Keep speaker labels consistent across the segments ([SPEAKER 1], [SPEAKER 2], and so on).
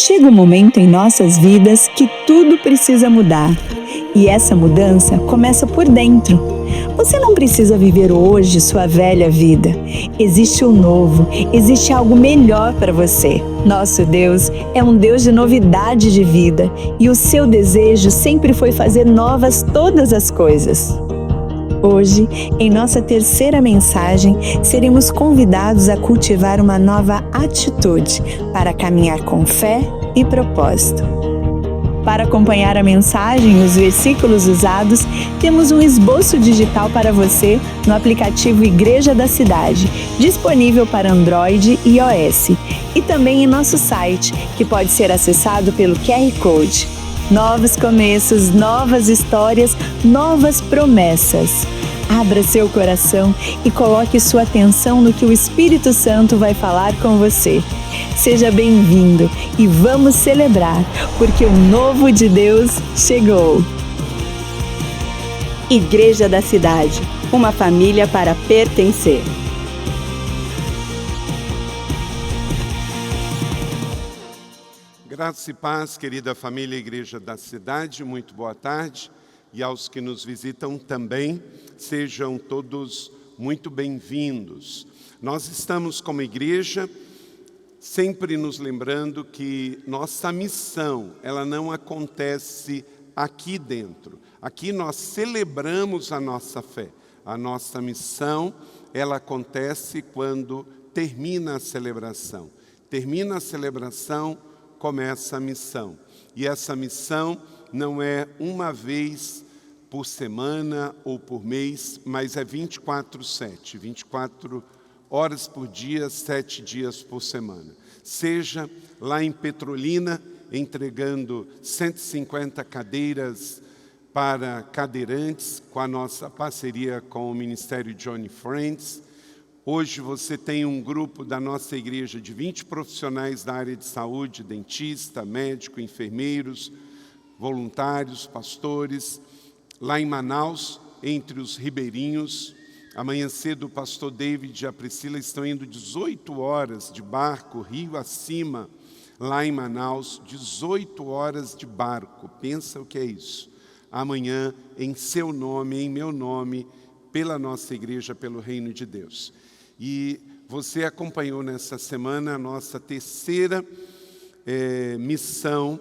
[SPEAKER 1] Chega um momento em nossas vidas que tudo precisa mudar. E essa mudança começa por dentro. Você não precisa viver hoje sua velha vida. Existe o novo, existe algo melhor para você. Nosso Deus é um Deus de novidade de vida e o seu desejo sempre foi fazer novas todas as coisas. Hoje, em nossa terceira mensagem, seremos convidados a cultivar uma nova atitude para caminhar com fé e propósito. Para acompanhar a mensagem e os versículos usados, temos um esboço digital para você no aplicativo Igreja da Cidade, disponível para Android e iOS, e também em nosso site, que pode ser acessado pelo QR Code. Novos começos, novas histórias, novas promessas. Abra seu coração e coloque sua atenção no que o Espírito Santo vai falar com você. Seja bem-vindo e vamos celebrar, porque o novo de Deus chegou. Igreja da Cidade, uma família para pertencer.
[SPEAKER 2] Graça e paz, querida família Igreja da Cidade, muito boa tarde. E aos que nos visitam também, sejam todos muito bem-vindos. Nós estamos como igreja sempre nos lembrando que nossa missão, ela não acontece aqui dentro. Aqui nós celebramos a nossa fé. A nossa missão, ela acontece quando termina a celebração. Termina a celebração, começa a missão. E essa missão não é uma vez por semana ou por mês, mas é 24/7, 24 horas por dia, 7 dias por semana. Seja lá em Petrolina, entregando 150 cadeiras para cadeirantes, com a nossa parceria com o Ministério Johnny Friends. Hoje você tem um grupo da nossa igreja de 20 profissionais da área de saúde, dentista, médico, enfermeiros, voluntários, pastores. Lá em Manaus, entre os ribeirinhos, amanhã cedo o pastor David e a Priscila estão indo 18 horas de barco, rio acima, lá em Manaus, 18 horas de barco. Pensa o que é isso. Amanhã, em seu nome, em meu nome, pela nossa igreja, pelo reino de Deus. E você acompanhou nessa semana a nossa terceira missão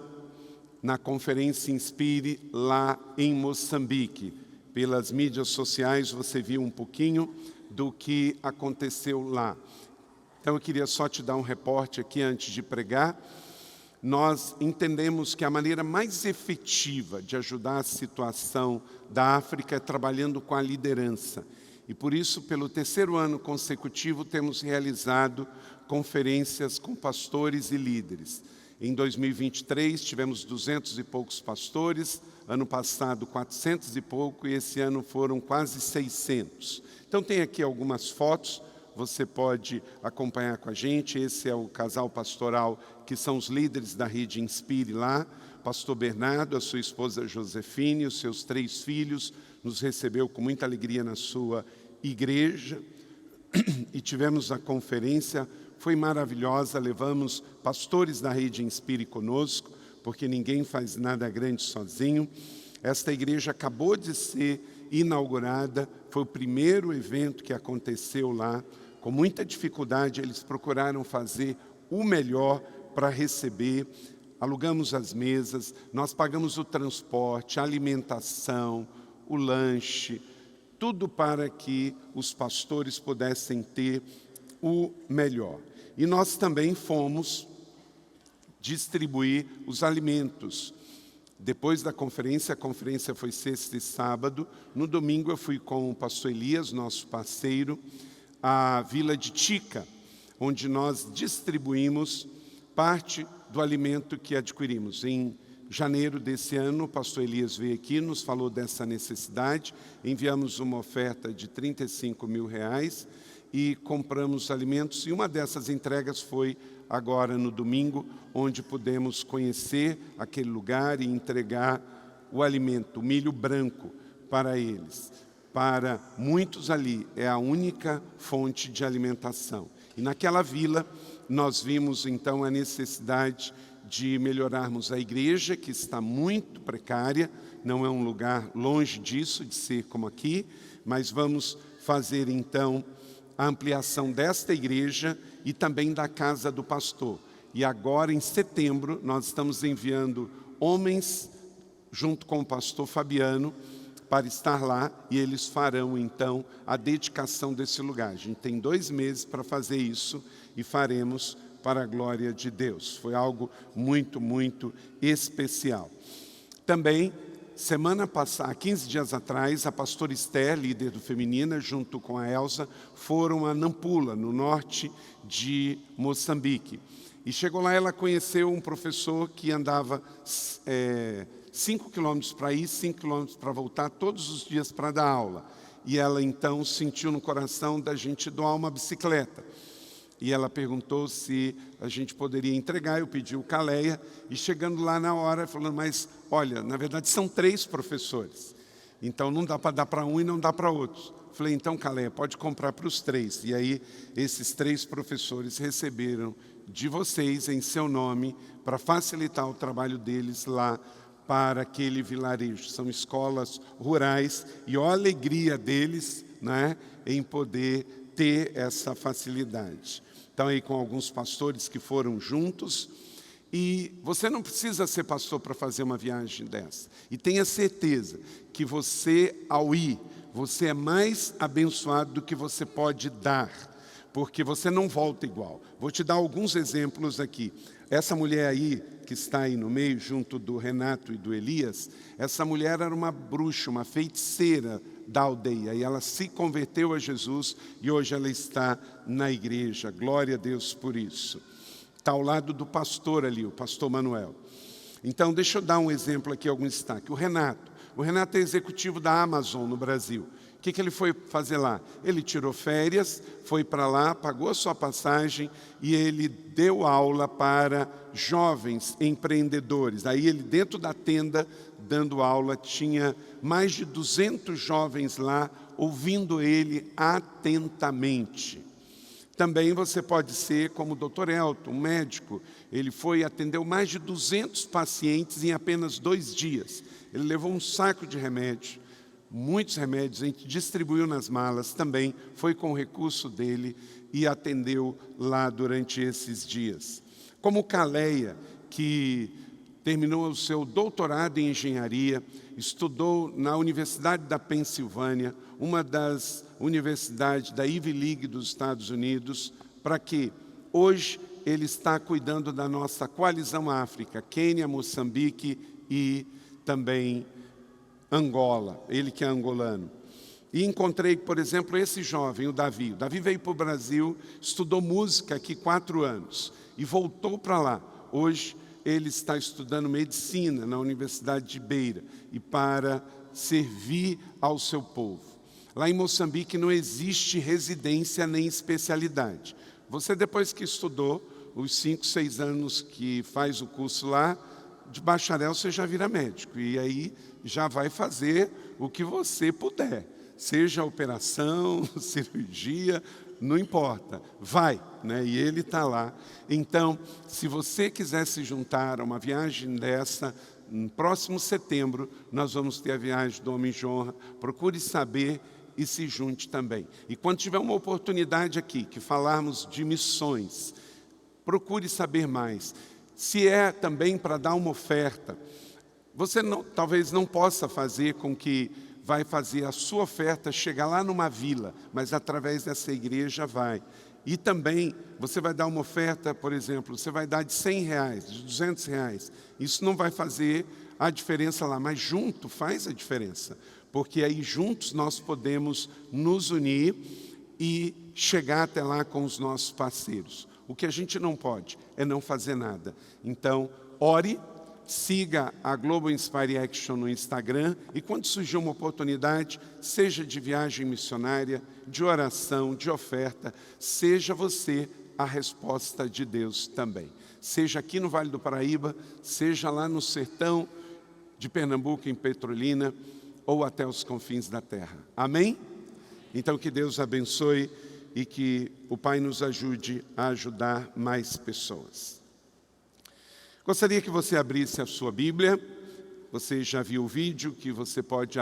[SPEAKER 2] na Conferência Inspire lá em Moçambique. Pelas mídias sociais você viu um pouquinho do que aconteceu lá. Então eu queria só te dar um reporte aqui antes de pregar. Nós entendemos que a maneira mais efetiva de ajudar a situação da África é trabalhando com a liderança. E por isso, pelo terceiro ano consecutivo, temos realizado conferências com pastores e líderes. Em 2023, tivemos 200 e poucos pastores, ano passado 400 e pouco, e esse ano foram quase 600. Então tem aqui algumas fotos, você pode acompanhar com a gente. Esse é o casal pastoral, que são os líderes da Rede Inspire lá. Pastor Bernardo, a sua esposa Josefine, os seus 3 filhos, nos recebeu com muita alegria na sua igreja. E tivemos a conferência, foi maravilhosa, levamos pastores da Rede Inspire conosco, porque ninguém faz nada grande sozinho. Esta igreja acabou de ser inaugurada, foi o primeiro evento que aconteceu lá. Com muita dificuldade, eles procuraram fazer o melhor para receber. Alugamos as mesas, nós pagamos o transporte, a alimentação, o lanche, tudo para que os pastores pudessem ter o melhor. E nós também fomos distribuir os alimentos. Depois da conferência, a conferência foi sexta e sábado. No domingo eu fui com o pastor Elias, nosso parceiro, à Vila de Tica, onde nós distribuímos parte do alimento que adquirimos. Em janeiro desse ano, o pastor Elias veio aqui, nos falou dessa necessidade, enviamos uma oferta de R$35 mil e compramos alimentos, e uma dessas entregas foi agora no domingo, onde pudemos conhecer aquele lugar e entregar o alimento, o milho branco, para eles. Para muitos ali é a única fonte de alimentação. E naquela vila nós vimos então a necessidade de melhorarmos a igreja, que está muito precária, não é um lugar longe disso, de ser como aqui, mas vamos fazer então a ampliação desta igreja e também da casa do pastor. E agora, em setembro, nós estamos enviando homens, junto com o pastor Fabiano, para estar lá, e eles farão então a dedicação desse lugar. A gente tem 2 meses para fazer isso e faremos para a glória de Deus. Foi algo muito, muito especial. Também, semana passada, 15 dias atrás, a pastora Esther, líder do Feminina, junto com a Elza, foram a Nampula, no norte de Moçambique. E chegou lá, ela conheceu um professor que andava 5 quilômetros para ir, 5 quilômetros para voltar, todos os dias para dar aula. E ela então sentiu no coração da gente doar uma bicicleta. E ela perguntou se a gente poderia entregar, eu pedi o Caleia, e chegando lá na hora, falando, mas olha, na verdade são 3 professores, então não dá para dar para um e não dá para outros. Falei, então Caleia, pode comprar para os 3. E aí esses 3 professores receberam de vocês em seu nome, para facilitar o trabalho deles lá para aquele vilarejo. São escolas rurais e a alegria deles, né, em poder ter essa facilidade. Então, aí com alguns pastores que foram juntos, e você não precisa ser pastor para fazer uma viagem dessa. E tenha certeza que você, ao ir, você é mais abençoado do que você pode dar, porque você não volta igual. Vou te dar alguns exemplos aqui. Essa mulher aí, que está aí no meio, junto do Renato e do Elias, essa mulher era uma bruxa, uma feiticeira da aldeia, e ela se converteu a Jesus, e hoje ela está na igreja. Glória a Deus por isso. Está ao lado do pastor ali, o pastor Manuel. Então, deixa eu dar um exemplo aqui, algum destaque. O Renato é executivo da Amazon no Brasil. O que ele foi fazer lá? Ele tirou férias, foi para lá, pagou a sua passagem e ele deu aula para jovens empreendedores. Aí ele, dentro da tenda, dando aula, tinha mais de 200 jovens lá, ouvindo ele atentamente. Também você pode ser como o Dr. Elton, um médico. Ele foi e atendeu mais de 200 pacientes em apenas 2 dias. Ele levou um saco de remédio, muitos remédios, a gente distribuiu nas malas também, foi com o recurso dele e atendeu lá durante esses dias. Como Caleia, que terminou o seu doutorado em engenharia, estudou na Universidade da Pensilvânia, uma das universidades da Ivy League dos Estados Unidos, para que hoje ele está cuidando da nossa coalizão África, Quênia, Moçambique e também Angola, ele que é angolano. E encontrei, por exemplo, esse jovem, o Davi. O Davi veio para o Brasil, estudou música aqui 4 anos e voltou para lá. Hoje ele está estudando medicina na Universidade de Beira e para servir ao seu povo. Lá em Moçambique não existe residência nem especialidade. Você, depois que estudou os 5, 6 anos que faz o curso lá, de bacharel você já vira médico, e aí já vai fazer o que você puder, seja operação, cirurgia, não importa, vai, né? E ele está lá. Então, se você quiser se juntar a uma viagem dessa, no próximo setembro, nós vamos ter a viagem do Homem de Honra, procure saber e se junte também. E quando tiver uma oportunidade aqui, que falarmos de missões, procure saber mais. Se é também para dar uma oferta, você talvez não possa fazer com que vai fazer a sua oferta chegar lá numa vila, mas através dessa igreja vai. E também você vai dar uma oferta, por exemplo, você vai dar de R$100, de R$200. Isso não vai fazer a diferença lá, mas junto faz a diferença. Porque aí juntos nós podemos nos unir e chegar até lá com os nossos parceiros. O que a gente não pode é não fazer nada. Então, ore, siga a Global Inspire Action no Instagram e quando surgir uma oportunidade, seja de viagem missionária, de oração, de oferta, seja você a resposta de Deus também. Seja aqui no Vale do Paraíba, seja lá no sertão de Pernambuco, em Petrolina, ou até os confins da terra. Amém? Então que Deus abençoe e que o Pai nos ajude a ajudar mais pessoas. Gostaria que você abrisse a sua Bíblia. Você já viu o vídeo que você pode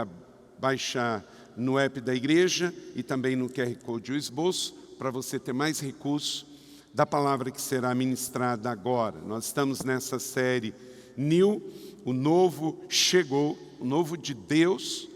[SPEAKER 2] baixar no app da igreja e também no QR Code o esboço, para você ter mais recurso da palavra que será ministrada agora. Nós estamos nessa série New, o novo chegou, o novo de Deus.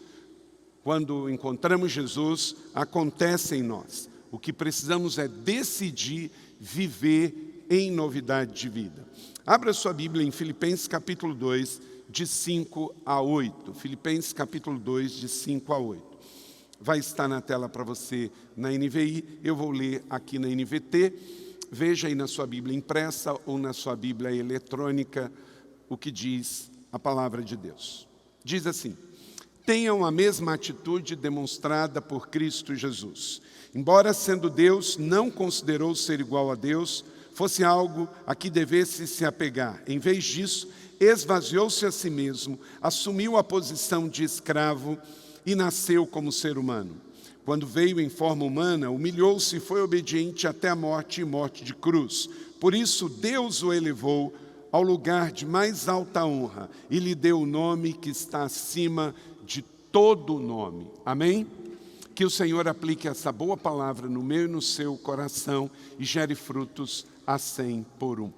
[SPEAKER 2] Quando encontramos Jesus, acontece em nós. O que precisamos é decidir viver em novidade de vida. Abra sua Bíblia em Filipenses capítulo 2, de 5 a 8. Filipenses capítulo 2, de 5 a 8. Vai estar na tela para você na NVI, eu vou ler aqui na NVT. Veja aí na sua Bíblia impressa ou na sua Bíblia eletrônica o que diz a palavra de Deus. Diz assim: tenham a mesma atitude demonstrada por Cristo Jesus. Embora sendo Deus, não considerou ser igual a Deus, fosse algo a que devesse se apegar. Em vez disso, esvaziou-se a si mesmo, assumiu a posição de escravo e nasceu como ser humano. Quando veio em forma humana, humilhou-se e foi obediente até a morte e morte de cruz. Por isso, Deus o elevou ao lugar de mais alta honra e lhe deu o nome que está acima de todo nome. Amém? Que o Senhor aplique essa boa palavra no meu e no seu coração e gere frutos a 100 por 1.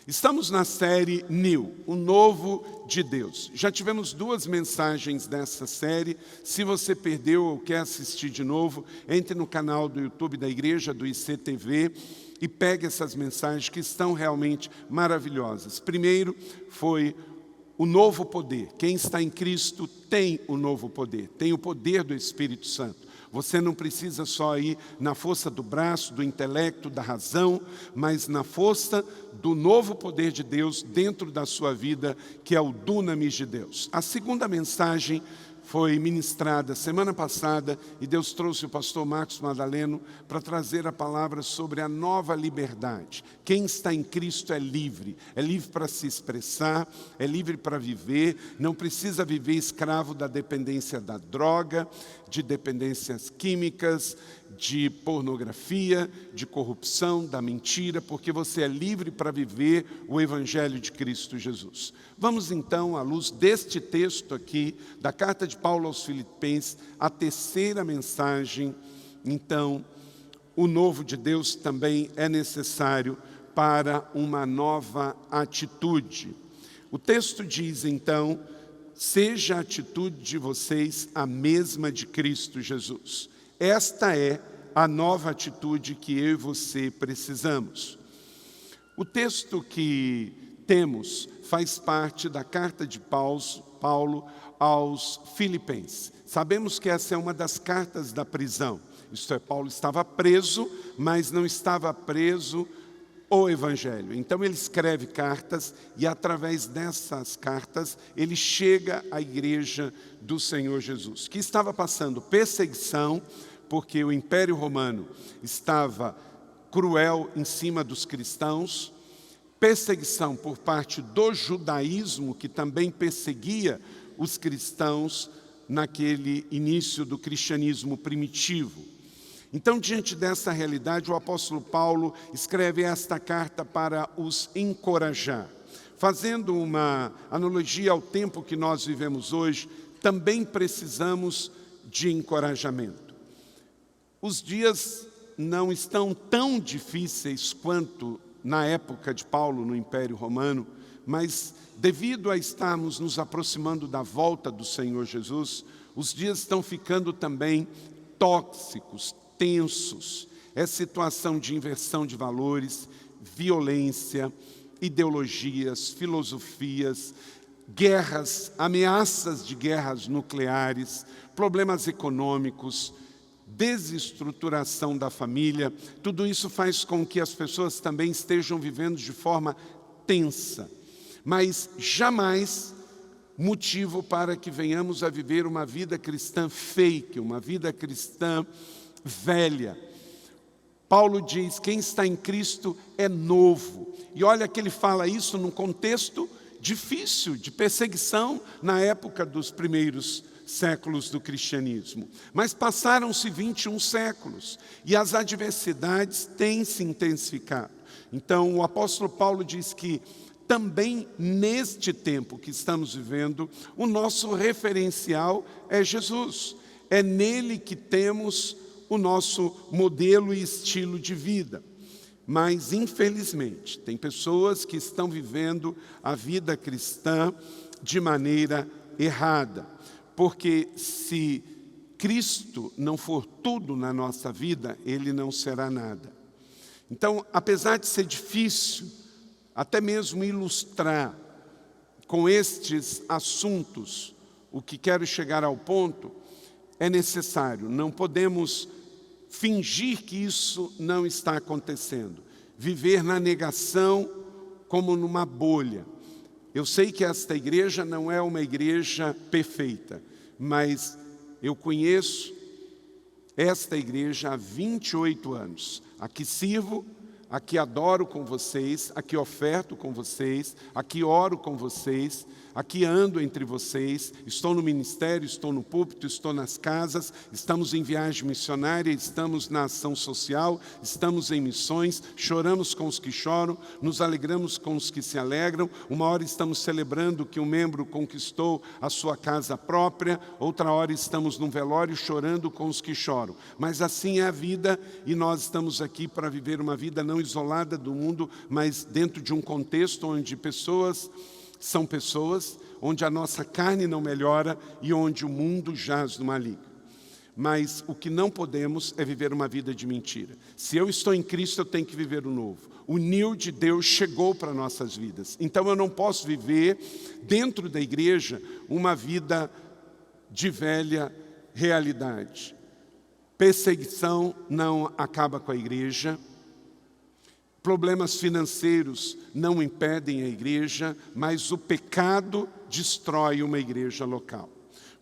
[SPEAKER 2] Estamos na série New, o novo de Deus. Já tivemos 2 mensagens dessa série. Se você perdeu ou quer assistir de novo, entre no canal do YouTube da igreja, do ICTV, e pegue essas mensagens que estão realmente maravilhosas. Primeiro foi o novo poder. Quem está em Cristo tem o novo poder, tem o poder do Espírito Santo. Você não precisa só ir na força do braço, do intelecto, da razão, mas na força do novo poder de Deus dentro da sua vida, que é o dunamis de Deus. A segunda mensagem foi ministrada semana passada e Deus trouxe o pastor Marcos Madaleno para trazer a palavra sobre a nova liberdade. Quem está em Cristo é livre para se expressar, é livre para viver, não precisa viver escravo da dependência da droga, de dependências químicas, de pornografia, de corrupção, da mentira, porque você é livre para viver o Evangelho de Cristo Jesus. Vamos então, à luz deste texto aqui, da carta de Paulo aos Filipenses, a terceira mensagem. Então, o novo de Deus também é necessário para uma nova atitude. O texto diz então: seja a atitude de vocês a mesma de Cristo Jesus. Esta é a nova atitude que eu e você precisamos. O texto que temos faz parte da carta de Paulo aos Filipenses. Sabemos que essa é uma das cartas da prisão. Isto é, Paulo estava preso, mas não estava preso o Evangelho. Então ele escreve cartas e através dessas cartas ele chega à igreja do Senhor Jesus, que estava passando perseguição, porque o Império Romano estava cruel em cima dos cristãos, perseguição por parte do judaísmo, que também perseguia os cristãos naquele início do cristianismo primitivo. Então, diante dessa realidade, o apóstolo Paulo escreve esta carta para os encorajar. Fazendo uma analogia ao tempo que nós vivemos hoje, também precisamos de encorajamento. Os dias não estão tão difíceis quanto na época de Paulo no Império Romano, mas devido a estarmos nos aproximando da volta do Senhor Jesus, os dias estão ficando também tóxicos, tensos. É situação de inversão de valores, violência, ideologias, filosofias, guerras, ameaças de guerras nucleares, problemas econômicos, desestruturação da família. Tudo isso faz com que as pessoas também estejam vivendo de forma tensa, mas jamais motivo para que venhamos a viver uma vida cristã fake, uma vida cristã velha. Paulo diz: quem está em Cristo é novo. E olha que ele fala isso num contexto difícil, de perseguição na época dos primeiros séculos do cristianismo. Mas passaram-se 21 séculos e as adversidades têm se intensificado. Então o apóstolo Paulo diz que também neste tempo que estamos vivendo, o nosso referencial é Jesus. É nele que temos o nosso modelo e estilo de vida. Mas, infelizmente, tem pessoas que estão vivendo a vida cristã de maneira errada. Porque se Cristo não for tudo na nossa vida, Ele não será nada. Então, apesar de ser difícil, até mesmo ilustrar com estes assuntos o que quero chegar ao ponto, é necessário. Não podemos fingir que isso não está acontecendo. Viver na negação como numa bolha. Eu sei que esta igreja não é uma igreja perfeita, mas eu conheço esta igreja há 28 anos. Aqui sirvo, aqui adoro com vocês, aqui oferto com vocês, aqui oro com vocês, aqui ando entre vocês, estou no ministério, estou no púlpito, estou nas casas, estamos em viagem missionária, estamos na ação social, estamos em missões, choramos com os que choram, nos alegramos com os que se alegram. Uma hora estamos celebrando que um membro conquistou a sua casa própria, outra hora estamos num velório chorando com os que choram. Mas assim é a vida e nós estamos aqui para viver uma vida não isolada do mundo, mas dentro de um contexto onde pessoas são pessoas, onde a nossa carne não melhora e onde o mundo jaz no maligno. Mas o que não podemos é viver uma vida de mentira. Se eu estou em Cristo, eu tenho que viver o novo. O Nil de Deus chegou para nossas vidas. Então eu não posso viver dentro da igreja uma vida de velha realidade. Perseguição não acaba com a igreja. Problemas financeiros não impedem a igreja, mas o pecado destrói uma igreja local.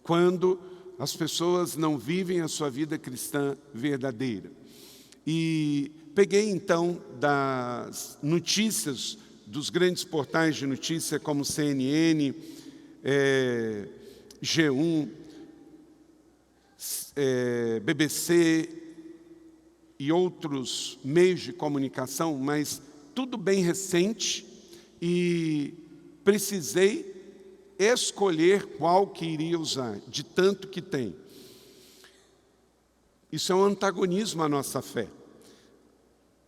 [SPEAKER 2] Quando as pessoas não vivem a sua vida cristã verdadeira. E peguei então das notícias, dos grandes portais de notícia como CNN, G1, BBC, e outros meios de comunicação, mas tudo bem recente, e precisei escolher qual que iria usar, de tanto que tem. Isso é um antagonismo à nossa fé.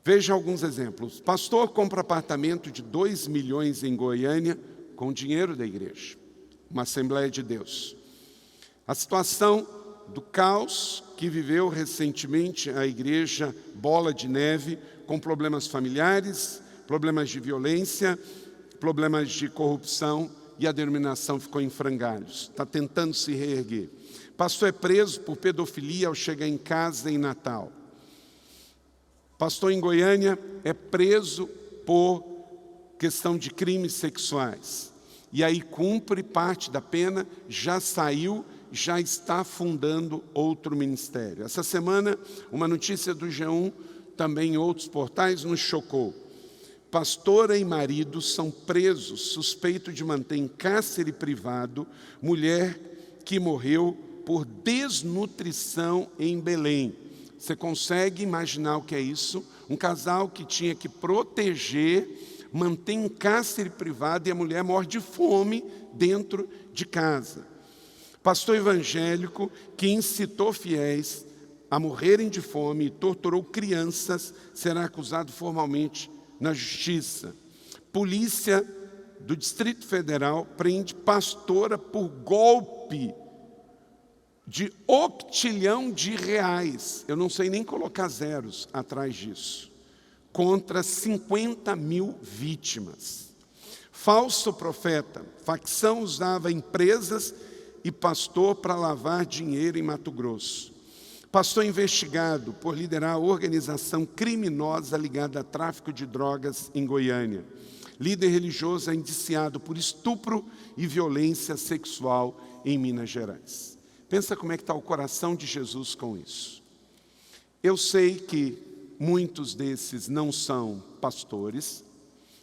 [SPEAKER 2] Veja alguns exemplos. Pastor compra apartamento de 2 milhões em Goiânia com dinheiro da igreja, uma Assembleia de Deus. A situação do caos que viveu recentemente a igreja Bola de Neve, com problemas familiares, problemas de violência, problemas de corrupção, e a denominação ficou em frangalhos. Está tentando se reerguer. Pastor é preso por pedofilia ao chegar em casa em Natal. Pastor em Goiânia é preso por questão de crimes sexuais. E aí cumpre parte da pena, já saiu, já está fundando outro ministério. Essa semana, uma notícia do G1, também em outros portais, nos chocou. Pastora e marido são presos, suspeito de manter em cárcere privado mulher que morreu por desnutrição em Belém. Você consegue imaginar o que é isso? Um casal que tinha que proteger, manter em cárcere privado, e a mulher morre de fome dentro de casa. Pastor evangélico que incitou fiéis a morrerem de fome e torturou crianças será acusado formalmente na justiça. Polícia do Distrito Federal prende pastora por golpe de octilhão de reais. Eu não sei nem colocar zeros atrás disso. Contra 50 mil vítimas. Falso profeta. Facção usava empresas e pastor para lavar dinheiro em Mato Grosso. Pastor investigado por liderar a organização criminosa ligada a tráfico de drogas em Goiânia. Líder religioso é indiciado por estupro e violência sexual em Minas Gerais. Pensa como é que está o coração de Jesus com isso. Eu sei que muitos desses não são pastores,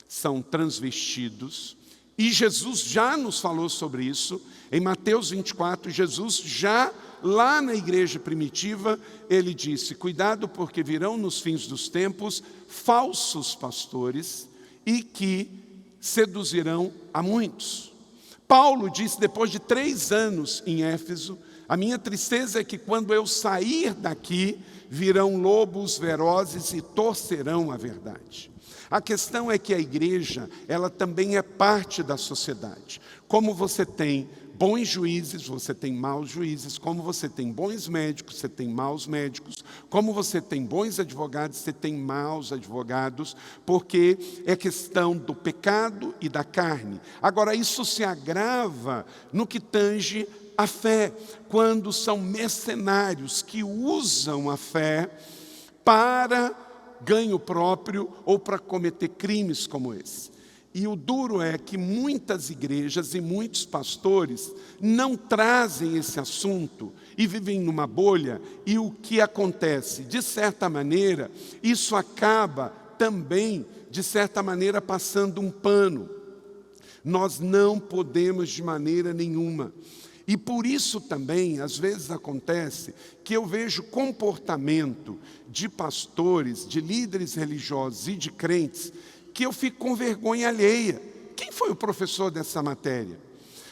[SPEAKER 2] são transvestidos, e Jesus já nos falou sobre isso. Em Mateus 24, Jesus já, lá na igreja primitiva, ele disse: cuidado, porque virão nos fins dos tempos falsos pastores e que seduzirão a muitos. Paulo disse, depois de 3 anos em Éfeso, a minha tristeza é que quando eu sair daqui, virão lobos ferozes e torcerão a verdade. A questão é que a igreja, ela também é parte da sociedade. Como você tem bons juízes, você tem maus juízes. Como você tem bons médicos, você tem maus médicos. Como você tem bons advogados, você tem maus advogados, porque é questão do pecado e da carne. Agora, isso se agrava no que tange a fé, quando são mercenários que usam a fé para ganho próprio ou para cometer crimes como esse. E o duro é que muitas igrejas e muitos pastores não trazem esse assunto e vivem numa bolha, e o que acontece? De certa maneira, isso acaba também, de certa maneira, passando um pano. Nós não podemos de maneira nenhuma. E por isso também, às vezes acontece que eu vejo comportamento de pastores, de líderes religiosos e de crentes, que eu fico com vergonha alheia. Quem foi o professor dessa matéria?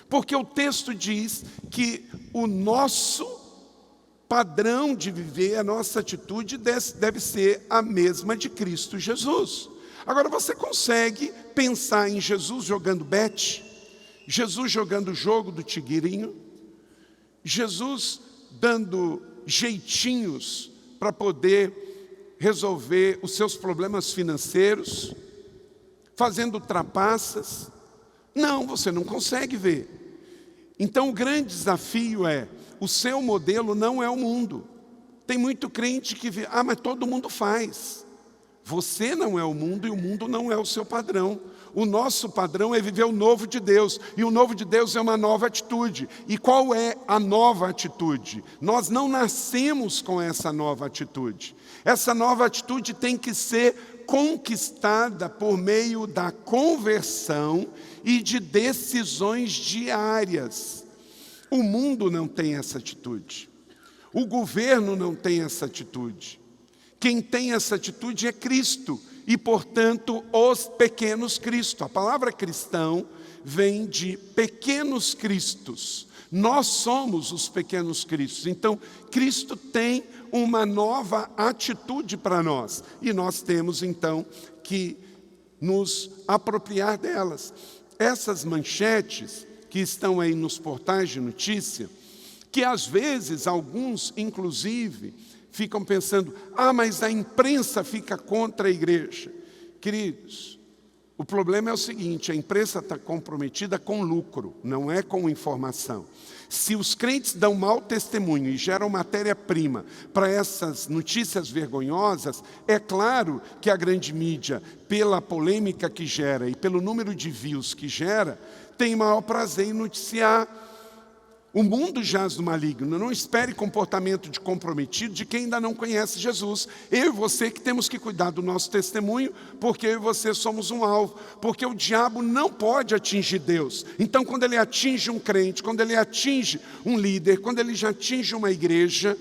[SPEAKER 2] Porque o texto diz que o nosso padrão de viver, a nossa atitude deve ser a mesma de Cristo Jesus. Agora você consegue pensar em Jesus jogando bete? Jesus jogando o jogo do tigrinho? Jesus dando jeitinhos para poder resolver os seus problemas financeiros? Fazendo trapaças? Não, você não consegue ver. Então o grande desafio é, o seu modelo não é o mundo. Tem muito crente que vê, mas todo mundo faz. Você não é o mundo e o mundo não é o seu padrão. O nosso padrão é viver o novo de Deus. E o novo de Deus é uma nova atitude. E qual é a nova atitude? Nós não nascemos com essa nova atitude. Essa nova atitude tem que ser conquistada por meio da conversão e de decisões diárias. O mundo não tem essa atitude. O governo não tem essa atitude. Quem tem essa atitude é Cristo e, portanto, os pequenos Cristo. A palavra cristão vem de pequenos cristos. Nós somos os pequenos cristos. Então, Cristo tem uma nova atitude para nós. E nós temos, então, que nos apropriar delas. Essas manchetes que estão aí nos portais de notícia, que às vezes, alguns, inclusive, ficam pensando, mas a imprensa fica contra a igreja. Queridos, o problema é o seguinte, a imprensa está comprometida com lucro, não é com informação. Se os crentes dão mau testemunho e geram matéria-prima para essas notícias vergonhosas, é claro que a grande mídia, pela polêmica que gera e pelo número de views que gera, tem maior prazer em noticiar. O mundo jaz no maligno. Não espere comportamento de comprometido de quem ainda não conhece Jesus. Eu e você que temos que cuidar do nosso testemunho, porque eu e você somos um alvo. Porque o diabo não pode atingir Deus. Então, quando ele atinge um crente, quando ele atinge um líder, quando ele já atinge uma igreja,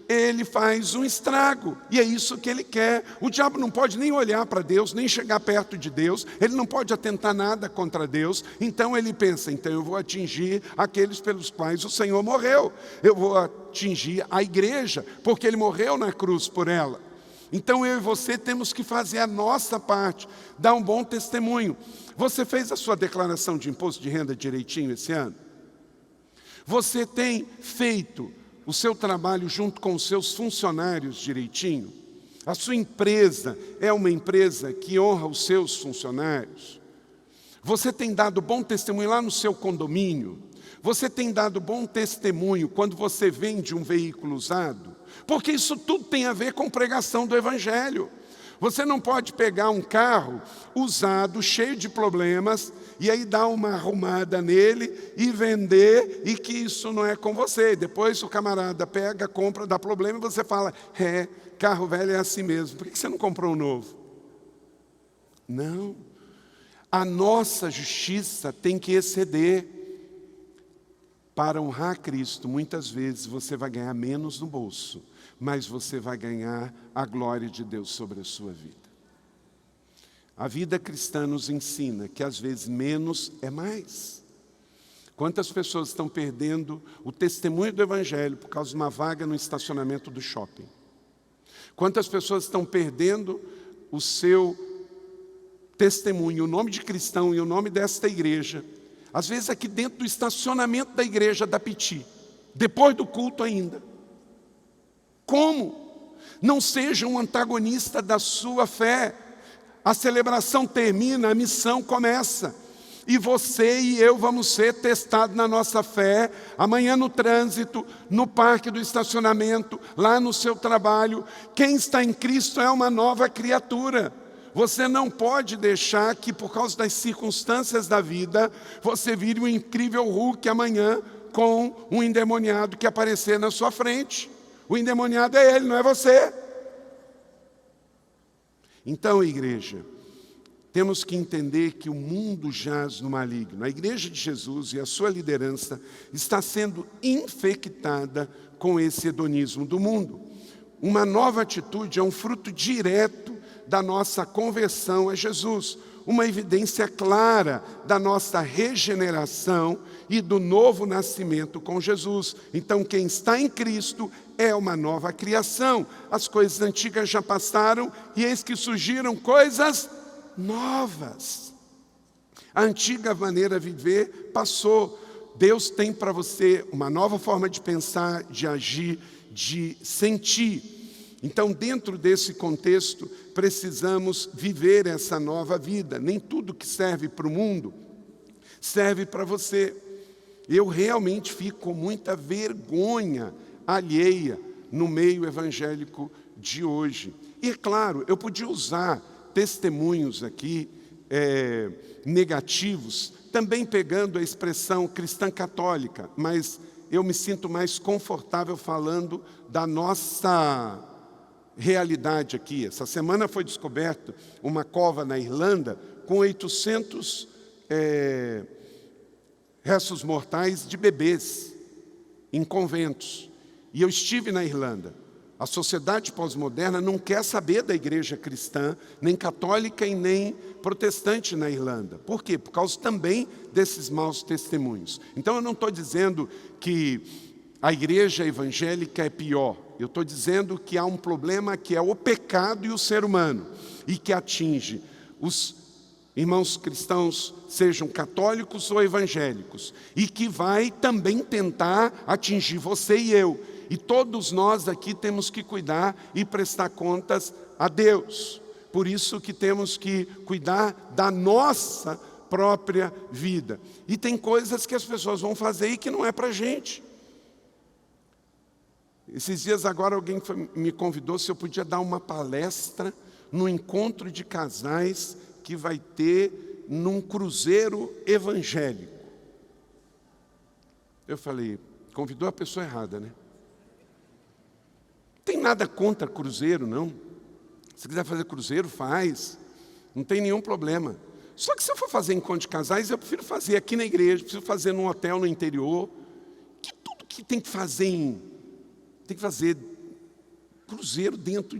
[SPEAKER 2] ele faz um estrago, e é isso que ele quer. O diabo não pode nem olhar para Deus, nem chegar perto de Deus, ele não pode atentar nada contra Deus. Então ele pensa, então eu vou atingir aqueles pelos quais o Senhor morreu, eu vou atingir a igreja, porque ele morreu na cruz por ela. Então eu e você temos que fazer a nossa parte, dar um bom testemunho. Você fez a sua declaração de imposto de renda direitinho esse ano? Você tem feito o seu trabalho junto com os seus funcionários direitinho? A sua empresa é uma empresa que honra os seus funcionários? Você tem dado bom testemunho lá no seu condomínio? Você tem dado bom testemunho quando você vende um veículo usado? Porque isso tudo tem a ver com pregação do Evangelho. Você não pode pegar um carro usado, cheio de problemas, e aí dar uma arrumada nele e vender, e que isso não é com você. Depois o camarada pega, compra, dá problema, e você fala, carro velho é assim mesmo, por que você não comprou um novo? Não. A nossa justiça tem que exceder. Para honrar Cristo, muitas vezes você vai ganhar menos no bolso, mas você vai ganhar a glória de Deus sobre a sua vida. A vida cristã nos ensina que às vezes menos é mais. Quantas pessoas estão perdendo o testemunho do Evangelho por causa de uma vaga no estacionamento do shopping? Quantas pessoas estão perdendo o seu testemunho, o nome de cristão e o nome desta igreja, às vezes aqui dentro do estacionamento da igreja da Piti, depois do culto ainda? Como? Não seja um antagonista da sua fé. A celebração termina, a missão começa. E você e eu vamos ser testados na nossa fé, amanhã no trânsito, no parque do estacionamento, lá no seu trabalho. Quem está em Cristo é uma nova criatura. Você não pode deixar que, por causa das circunstâncias da vida, você vire um incrível Hulk amanhã com um endemoniado que aparecer na sua frente. O endemoniado é ele, não é você. Então, igreja, temos que entender que o mundo jaz no maligno. A igreja de Jesus e a sua liderança está sendo infectada com esse hedonismo do mundo. Uma nova atitude é um fruto direto da nossa conversão a Jesus, uma evidência clara da nossa regeneração e do novo nascimento com Jesus. Então, quem está em Cristo é uma nova criação. As coisas antigas já passaram e eis que surgiram coisas novas. A antiga maneira de viver passou. Deus tem para você uma nova forma de pensar, de agir, de sentir. Então, dentro desse contexto, precisamos viver essa nova vida. Nem tudo que serve para o mundo serve para você. Eu realmente fico com muita vergonha alheia no meio evangélico de hoje. E é claro, eu podia usar testemunhos aqui negativos, também pegando a expressão cristã católica, mas eu me sinto mais confortável falando da nossa realidade aqui. Essa semana foi descoberta uma cova na Irlanda com 800 restos mortais de bebês em conventos. E eu estive na Irlanda. A sociedade pós-moderna não quer saber da igreja cristã, nem católica e nem protestante na Irlanda. Por quê? Por causa também desses maus testemunhos. Então eu não estou dizendo que a igreja evangélica é pior. Eu estou dizendo que há um problema que é o pecado e o ser humano, e que atinge os irmãos cristãos, sejam católicos ou evangélicos, e que vai também tentar atingir você e eu. E todos nós aqui temos que cuidar e prestar contas a Deus. Por isso que temos que cuidar da nossa própria vida. E tem coisas que as pessoas vão fazer e que não é para a gente. Esses dias agora alguém me convidou se eu podia dar uma palestra no encontro de casais que vai ter num cruzeiro evangélico. Eu falei, convidou a pessoa errada, né? Não tem nada contra cruzeiro, não. Se quiser fazer cruzeiro, faz. Não tem nenhum problema. Só que se eu for fazer encontro de casais, eu prefiro fazer aqui na igreja, prefiro fazer num hotel no interior. Que tudo que tem que fazer tem que fazer cruzeiro dentro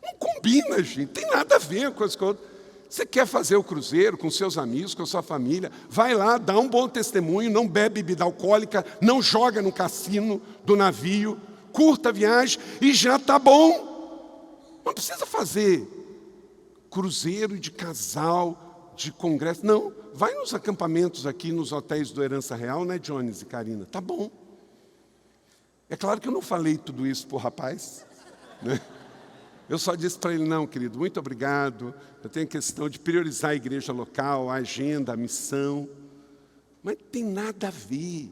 [SPEAKER 2] Não combina, gente. Tem nada a ver com as coisas. Você quer fazer o cruzeiro com seus amigos, com a sua família, vai lá, dá um bom testemunho, não bebe bebida alcoólica, não joga no cassino do navio, curta a viagem e já está bom. Não precisa fazer cruzeiro de casal, de congresso. Não, vai nos acampamentos aqui, nos hotéis do Herança Real, né, Jones e Karina? Tá bom. É claro que eu não falei tudo isso para o rapaz, né? Eu só disse para ele, não, querido, muito obrigado. Eu tenho a questão de priorizar a igreja local, a agenda, a missão. Mas não tem nada a ver.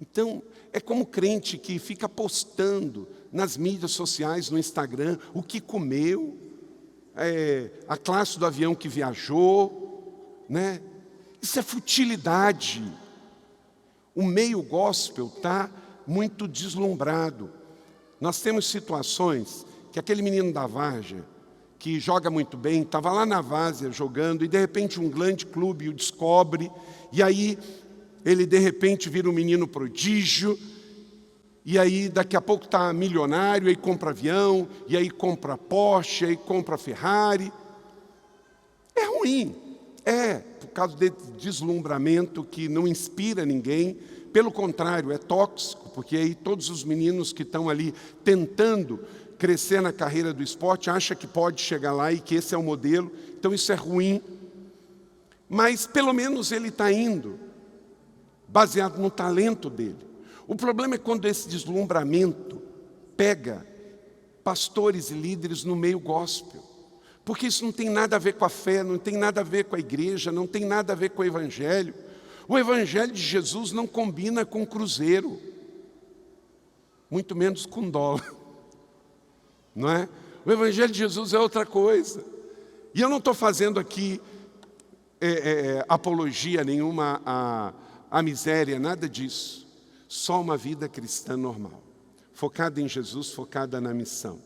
[SPEAKER 2] Então, é como crente que fica postando nas mídias sociais, no Instagram, o que comeu, a classe do avião que viajou, né? Isso é futilidade. O meio gospel está muito deslumbrado. Nós temos situações que aquele menino da Várzea, que joga muito bem, estava lá na Várzea jogando, e de repente um grande clube o descobre, e aí ele de repente vira um menino prodígio, e aí daqui a pouco está milionário, aí compra avião, e aí compra Porsche, aí compra Ferrari. É ruim, por causa desse deslumbramento que não inspira ninguém. Pelo contrário, é tóxico, porque aí todos os meninos que estão ali tentando crescer na carreira do esporte acham que pode chegar lá e que esse é o modelo. Então isso é ruim. Mas pelo menos ele está indo baseado no talento dele. O problema é quando esse deslumbramento pega pastores e líderes no meio gospel. Porque isso não tem nada a ver com a fé, não tem nada a ver com a igreja, não tem nada a ver com o evangelho. O evangelho de Jesus não combina com cruzeiro, muito menos com dólar. Não é? O evangelho de Jesus é outra coisa. E eu não estou fazendo aqui apologia nenhuma à miséria, nada disso. Só uma vida cristã normal, focada em Jesus, focada na missão.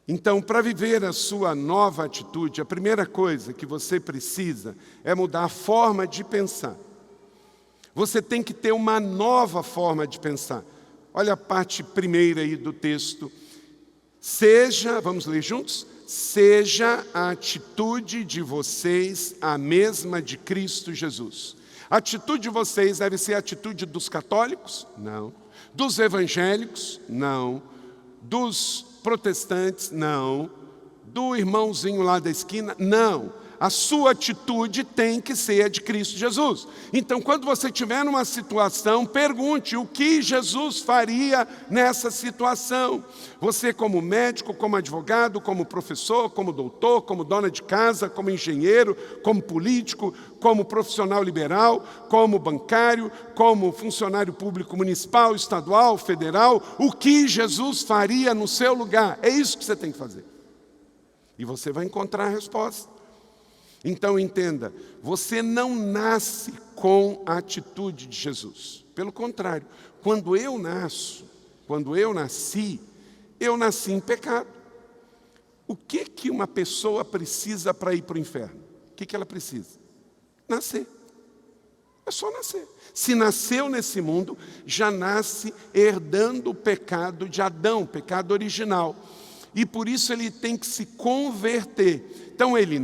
[SPEAKER 2] Então, para viver a sua nova atitude, a primeira coisa que você precisa é mudar a forma de pensar. Você tem que ter uma nova forma de pensar. Olha a parte primeira aí do texto. Vamos ler juntos? Seja a atitude de vocês a mesma de Cristo Jesus. A atitude de vocês deve ser a atitude dos católicos? Não. Dos evangélicos? Não. Dos protestantes? Não. Do irmãozinho lá da esquina? Não. A sua atitude tem que ser a de Cristo Jesus. Então, quando você estiver numa situação, pergunte o que Jesus faria nessa situação. Você como médico, como advogado, como professor, como doutor, como dona de casa, como engenheiro, como político, como profissional liberal, como bancário, como funcionário público municipal, estadual, federal, o que Jesus faria no seu lugar? É isso que você tem que fazer. E você vai encontrar a resposta. Então entenda, você não nasce com a atitude de Jesus. Pelo contrário, quando eu nasci em pecado. O que uma pessoa precisa para ir para o inferno? O que ela precisa? Nascer. É só nascer. Se nasceu nesse mundo, já nasce herdando o pecado de Adão, o pecado original. E por isso ele tem que se converter. Então ele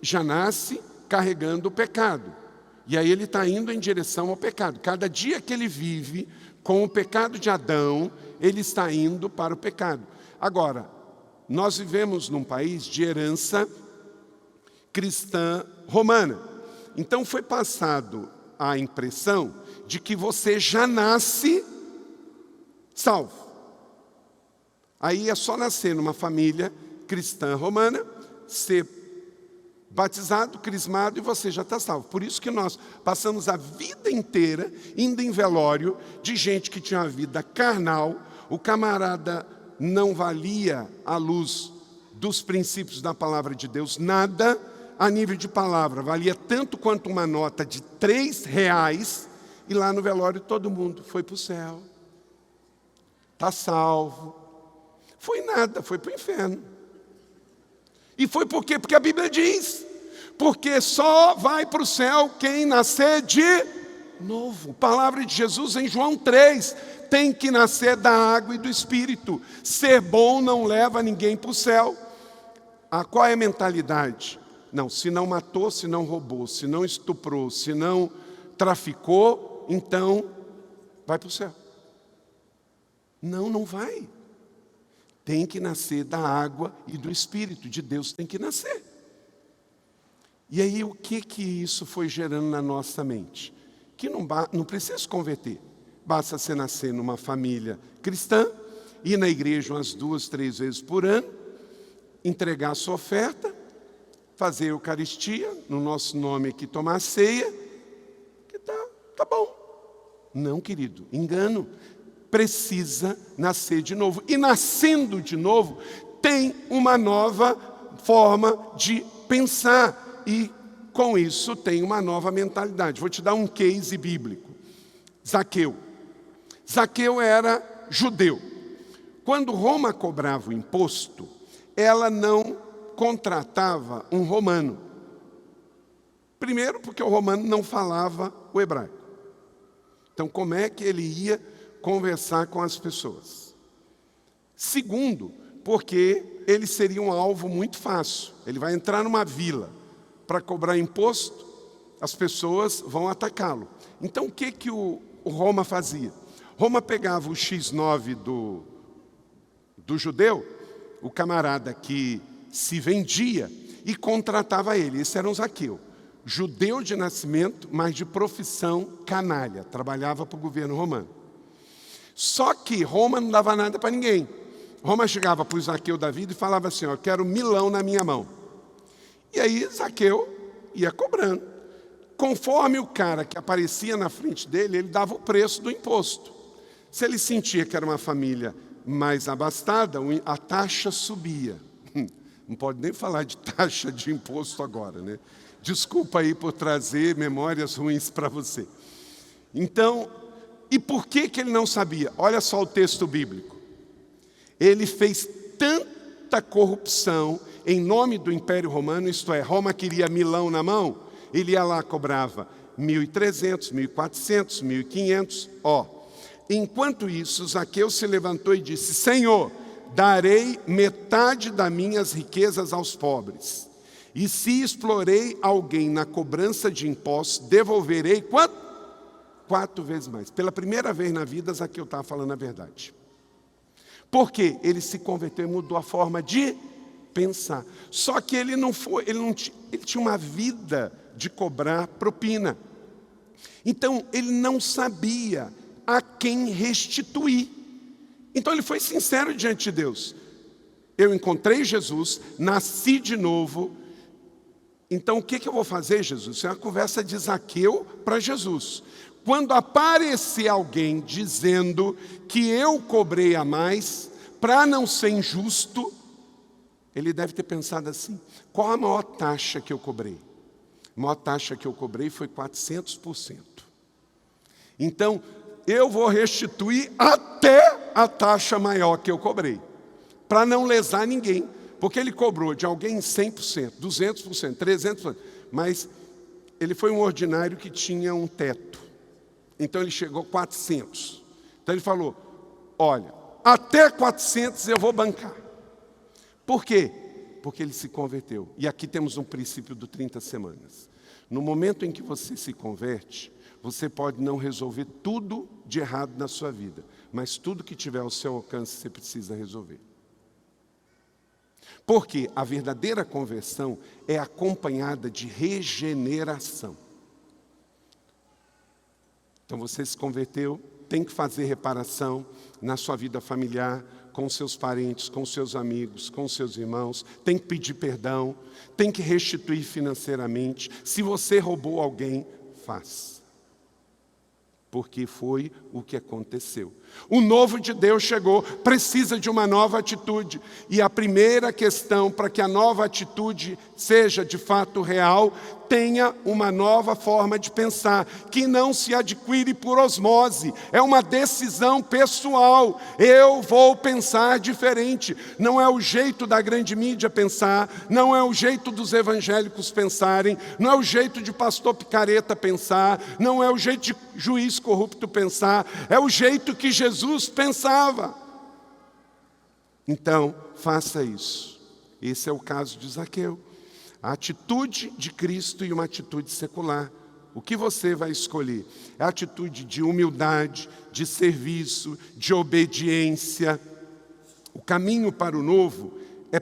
[SPEAKER 2] já nasce carregando o pecado. E aí ele está indo em direção ao pecado. Cada dia que ele vive com o pecado de Adão, ele está indo para o pecado. Agora, nós vivemos num país de herança cristã romana. Então foi passado a impressão de que você já nasce salvo. Aí é só nascer numa família cristã romana, ser batizado, crismado e você já está salvo. Por isso que nós passamos a vida inteira indo em velório de gente que tinha uma vida carnal, o camarada não valia à luz dos princípios da palavra de Deus nada a nível de palavra, valia tanto quanto uma nota de R$3 e lá no velório todo mundo foi para o céu, está salvo. Foi nada, foi para o inferno. E foi por quê? Porque a Bíblia diz, porque só vai para o céu quem nascer de novo. Palavra de Jesus em João 3, tem que nascer da água e do Espírito. Ser bom não leva ninguém para o céu. Qual é a mentalidade? Não, se não matou, se não roubou, se não estuprou, se não traficou, então vai para o céu. Não, não vai. Tem que nascer da água e do Espírito de Deus, tem que nascer. E aí o que isso foi gerando na nossa mente? Que não precisa se converter, basta você nascer numa família cristã, ir na igreja umas 2, 3 vezes por ano, entregar a sua oferta, fazer a Eucaristia, no nosso nome aqui tomar a ceia, que tá bom. Não, querido, engano. Precisa nascer de novo. E nascendo de novo, tem uma nova forma de pensar. E com isso tem uma nova mentalidade. Vou te dar um case bíblico. Zaqueu. Zaqueu era judeu. Quando Roma cobrava o imposto, ela não contratava um romano. Primeiro porque o romano não falava o hebraico. Então como é que ele ia conversar com as pessoas. Segundo, porque ele seria um alvo muito fácil. Ele vai entrar numa vila para cobrar imposto, as pessoas vão atacá-lo. Então o que o Roma fazia? Roma pegava o X9 do judeu, o camarada que se vendia, e contratava ele. Esse era um Zaqueu. Judeu de nascimento, mas de profissão canalha. Trabalhava para o governo romano. Só que Roma não dava nada para ninguém. Roma chegava para o Zaqueu da vida e falava assim: eu quero 1.000 na minha mão. E aí Zaqueu ia cobrando. Conforme o cara que aparecia na frente dele, ele dava o preço do imposto. Se ele sentia que era uma família mais abastada, a taxa subia. Não pode nem falar de taxa de imposto agora, né? Desculpa aí por trazer memórias ruins para você. Então, e por que ele não sabia? Olha só o texto bíblico. Ele fez tanta corrupção em nome do Império Romano, isto é, Roma queria 1.000 na mão, ele ia lá, cobrava 1.300, 1.400, 1.500, Enquanto isso, Zaqueu se levantou e disse: Senhor, darei metade das minhas riquezas aos pobres. E se explorei alguém na cobrança de impostos, devolverei quanto? 4 vezes mais. Pela primeira vez na vida, Zaqueu estava falando a verdade. Porque ele se converteu e mudou a forma de pensar. Só que ele tinha uma vida de cobrar propina. Então, ele não sabia a quem restituir. Então ele foi sincero diante de Deus. Eu encontrei Jesus, nasci de novo. Então o que eu vou fazer, Jesus? Isso é uma conversa de Zaqueu para Jesus. Quando aparecer alguém dizendo que eu cobrei a mais, para não ser injusto, ele deve ter pensado assim: qual a maior taxa que eu cobrei? A maior taxa que eu cobrei foi 400%. Então, eu vou restituir até a taxa maior que eu cobrei, para não lesar ninguém, porque ele cobrou de alguém 100%, 200%, 300%, mas ele foi um ordinário que tinha um teto, então ele chegou a 400. Então ele falou: olha, até 400 eu vou bancar. Por quê? Porque ele se converteu. E aqui temos um princípio do 30 semanas. No momento em que você se converte, você pode não resolver tudo de errado na sua vida, mas tudo que tiver ao seu alcance você precisa resolver. Porque a verdadeira conversão é acompanhada de regeneração. Então você se converteu, tem que fazer reparação na sua vida familiar, com seus parentes, com seus amigos, com seus irmãos, tem que pedir perdão, tem que restituir financeiramente. Se você roubou alguém, faça. Porque foi o que aconteceu. O novo de Deus chegou, precisa de uma nova atitude. E a primeira questão para que a nova atitude seja de fato real, tenha uma nova forma de pensar, que não se adquire por osmose, é uma decisão pessoal. Eu vou pensar diferente. Não é o jeito da grande mídia pensar, não é o jeito dos evangélicos pensarem, não é o jeito de pastor picareta pensar, não é o jeito de juiz corrupto pensar, é o jeito que Jesus pensava. Então, faça isso. Esse é o caso de Zaqueu. A atitude de Cristo e uma atitude secular. O que você vai escolher? É a atitude de humildade, de serviço, de obediência. O caminho para o novo é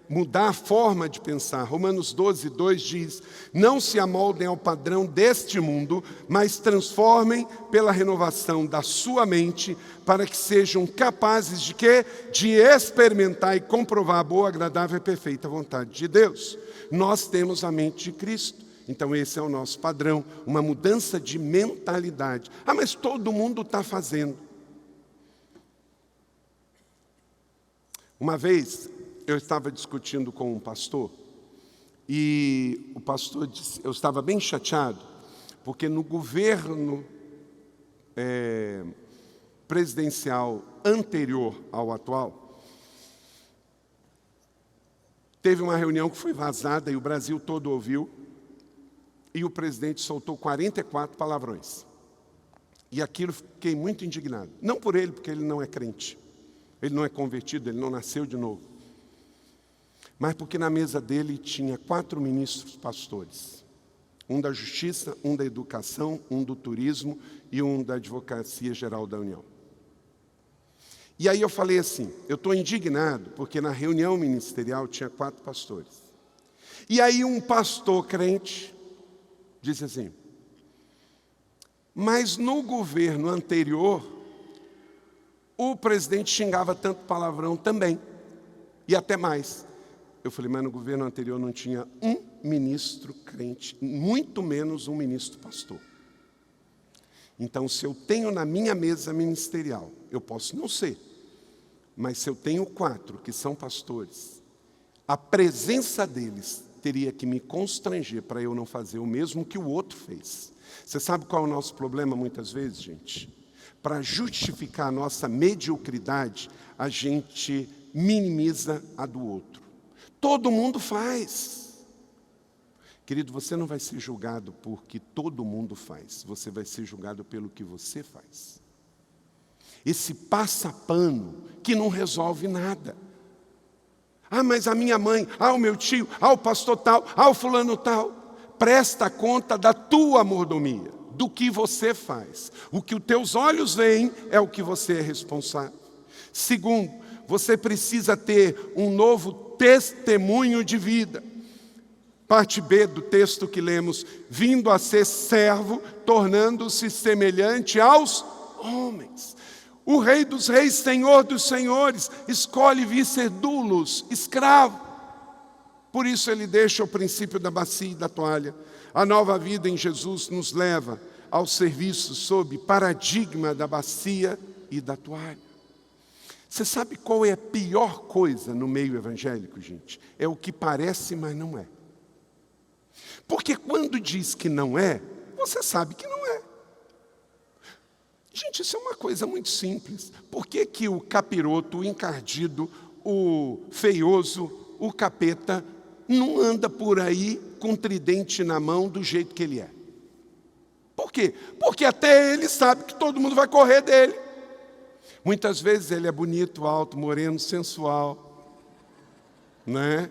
[SPEAKER 2] mudar a forma de pensar. Romanos 12:2 diz: não se amoldem ao padrão deste mundo, mas transformem pela renovação da sua mente, para que sejam capazes de quê? De experimentar e comprovar a boa, agradável e perfeita vontade de Deus. Nós temos a mente de Cristo, então esse é o nosso padrão, uma mudança de mentalidade. Ah, mas todo mundo está fazendo. Uma vez eu estava discutindo com um pastor, e o pastor disse, eu estava bem chateado, porque no governo presidencial anterior ao atual, teve uma reunião que foi vazada e o Brasil todo ouviu, e o presidente soltou 44 palavrões. E aquilo fiquei muito indignado. Não por ele, porque ele não é crente. Ele não é convertido, ele não nasceu de novo. Mas porque na mesa dele tinha 4 ministros pastores. Um da Justiça, um da Educação, um do Turismo e um da Advocacia Geral da União. E aí eu falei assim, eu estou indignado porque na reunião ministerial tinha 4 pastores. E aí um pastor crente disse assim, mas no governo anterior, o presidente xingava tanto palavrão também, e até mais. Eu falei, mas no governo anterior não tinha um ministro crente, muito menos um ministro pastor. Então, se eu tenho na minha mesa ministerial, eu posso não ser, mas se eu tenho 4 que são pastores, a presença deles teria que me constranger para eu não fazer o mesmo que o outro fez. Você sabe qual é o nosso problema muitas vezes, gente? Para justificar a nossa mediocridade, a gente minimiza a do outro. Todo mundo faz. Querido, você não vai ser julgado por que todo mundo faz. Você vai ser julgado pelo que você faz. Esse passa-pano que não resolve nada. Ah, mas a minha mãe, o meu tio, o pastor tal, o fulano tal. Presta conta da tua mordomia, do que você faz. O que os teus olhos veem é o que você é responsável. Segundo, você precisa ter um novo testemunho de vida. Parte B do texto que lemos, vindo a ser servo, tornando-se semelhante aos homens. O Rei dos Reis, Senhor dos Senhores, escolhe vir ser doulos, escravo. Por isso ele deixa o princípio da bacia e da toalha. A nova vida em Jesus nos leva ao serviço sob paradigma da bacia e da toalha. Você sabe qual é a pior coisa no meio evangélico, gente? É o que parece, mas não é. Porque quando diz que não é, você sabe que não é. Gente, isso é uma coisa muito simples. Por que que o capiroto, o encardido, o feioso, o capeta, não anda por aí com tridente na mão do jeito que ele é? Por quê? Porque até ele sabe que todo mundo vai correr dele. Muitas vezes ele é bonito, alto, moreno, sensual, né?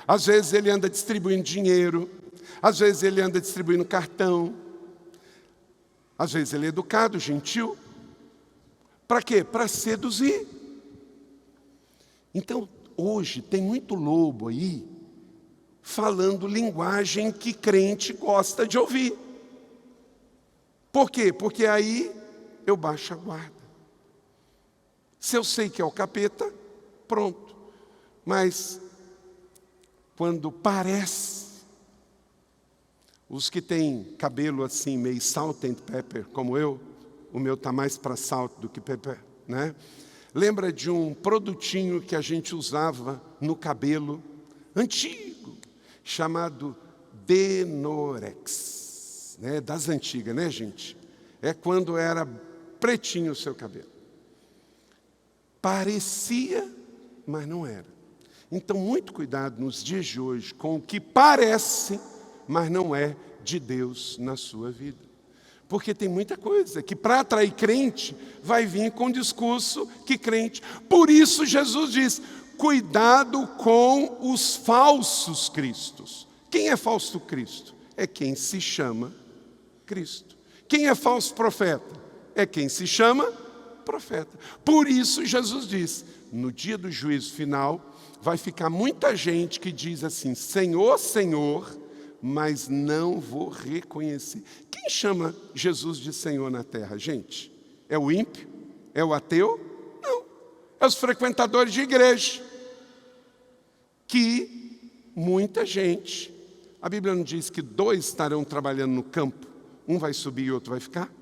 [SPEAKER 2] Às vezes ele anda distribuindo dinheiro, às vezes ele anda distribuindo cartão, às vezes ele é educado, gentil. Para quê? Para seduzir. Então, hoje tem muito lobo aí falando linguagem que crente gosta de ouvir. Por quê? Porque aí eu baixo a guarda. Se eu sei que é o capeta, pronto. Mas quando parece, os que têm cabelo assim meio salt and pepper, como eu, o meu está mais para salt do que pepper, né? Lembra de um produtinho que a gente usava no cabelo, antigo, chamado Denorex, né? Das antigas, né, gente? É quando era pretinho o seu cabelo. Parecia, mas não era. Então, muito cuidado nos dias de hoje com o que parece, mas não é de Deus na sua vida. Porque tem muita coisa que para atrair crente vai vir com discurso que crente. Por isso Jesus diz, cuidado com os falsos cristos. Quem é falso Cristo? É quem se chama Cristo. Quem é falso profeta? É quem se chama profeta. Por isso Jesus diz, no dia do juízo final, vai ficar muita gente que diz assim, Senhor, Senhor, mas não vou reconhecer. Quem chama Jesus de Senhor na terra, gente? É o ímpio? É o ateu? Não. É os frequentadores de igreja. Que muita gente, a Bíblia não diz que 2 estarão trabalhando no campo, um vai subir e outro vai ficar?